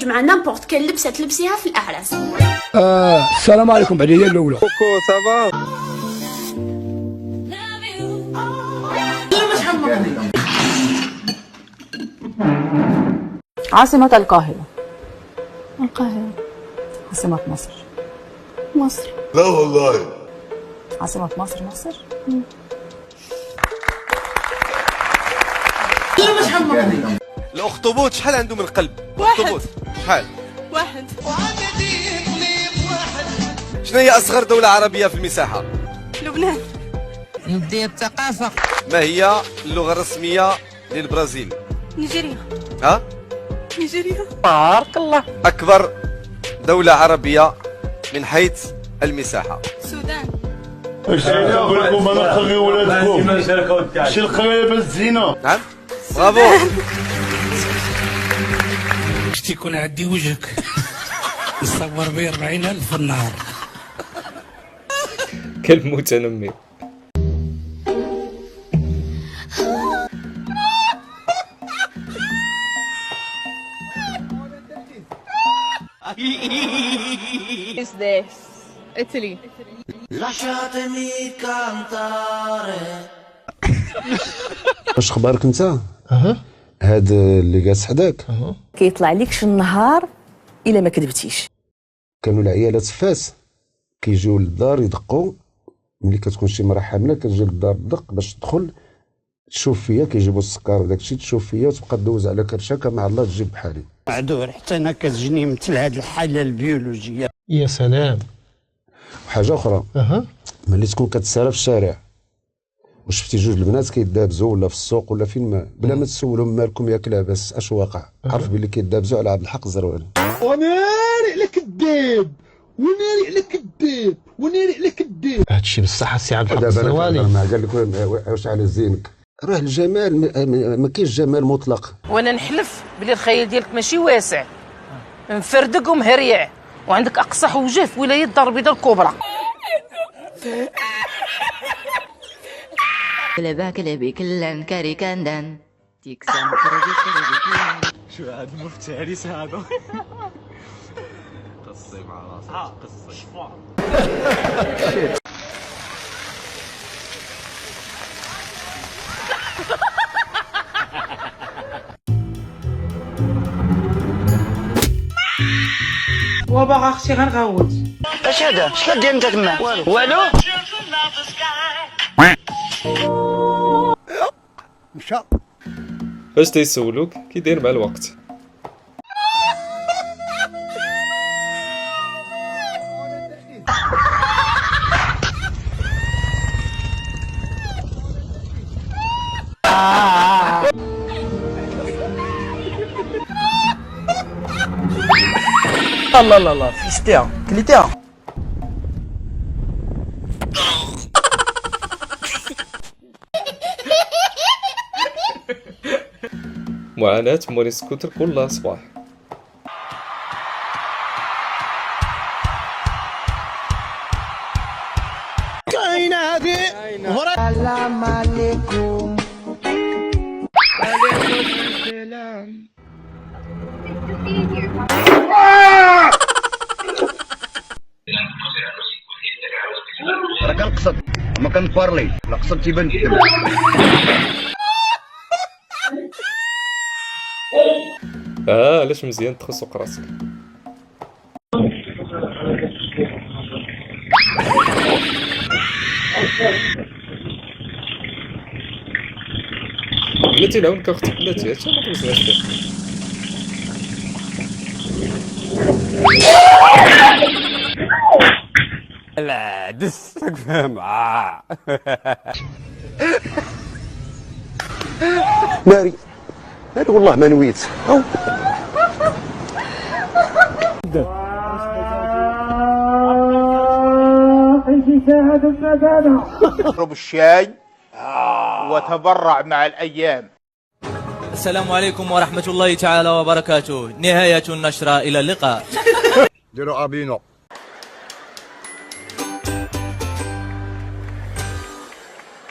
تخرج مع نامبورت كل لبسه تلبسيها في الاعراس. السلام عليكم. بعدين الاولى كوكو سافا. عاصمة القاهرة. القاهرة. عاصمة مصر. مصر. لا والله. عاصمة مصر مصر. الاخطبوط شحال عنده من قلب؟ الاخطبوط شحال؟ واحد. شنو هي اصغر دولة عربية في المساحة؟ لبنان. يبدي الثقافة. ما هي اللغة الرسمية للبرازيل؟ نيجيريا. ها؟ نيجيريا. بارك الله. أكبر دولة عربية من حيث المساحة؟ السودان. اش نقول لكم انا خلي ولادكم شي القرايه بالزينه. نعم؟ برافو. شتي يكون عندي وجهك نصور به 40,000 في النهار. كلب متنمر. Is this Italy? Lasciatemi cantare. واش اخبارك انت؟ هاد اللي جالس حداك كيطلع ليكش النهار الا ما كذبتيش. كانوا العيالات فاس كيجيو للدار يدقوا. ملي كتكون شي مرا حامله كتجي للدار تدق باش تدخل تشوف فيا، كيجيبوا السكر وداك الشيء تشوف فيا وتبقى دوز على كرشك مع الله تجيب بحالي. عدور حتى انا كتجيني مثل هاد الحاله البيولوجيه. يا سلام. وحاجه اخرى ملي تكون كتسالى في الشارع وشفتي جوج البنات كيدابزوا ولا في السوق ولا فين ما بلا ما تسولهم مالكم ياك لاباس اش واقع، عرف بلي كيدابزوا على عبد الحق الزروالي. وناري على كذاب، وناري على كذاب، وناري على كذاب. هادشي بصح السي عبد الحق دابا الزروالي ما قال لك واش على زينك. راه الجمال ما كاينش جمال مطلق. وانا نحلف بلي الخيال ديالك ماشي واسع، مفردق ومهريع، وعندك اقصح وجه في ولايه دار البيضاء الكبرى. كلبا كلبي كلن كاري كندن تيكسن كربي شو هذا المفترس هذا؟ قصي مع راسك قصي. وباغا اختي غنغوت. اش هذا؟ اش كدير انت تما؟ والو. مشى. فاش تيسولوك كي داير مع الوقت؟ لا لا لا فيشتيها كليتيها. معاناة موري سكوتر كل صباح. كاينه هذه. السلام عليكم. وعليكم السلام. راه كنقصد ما كنبارلي، لا قصد تيبان الدم. علاش مزيان تخصق راسك. بلاتي نعاونك اختي بلاتي هادشي ما توزناش فيه. لا دسك فهم. ناري ناري والله ما نويت. اشرب الشاي وتبرع مع الأيام. السلام عليكم ورحمة الله تعالى وبركاته. نهاية النشرة، إلى اللقاء. ديروا ابينو.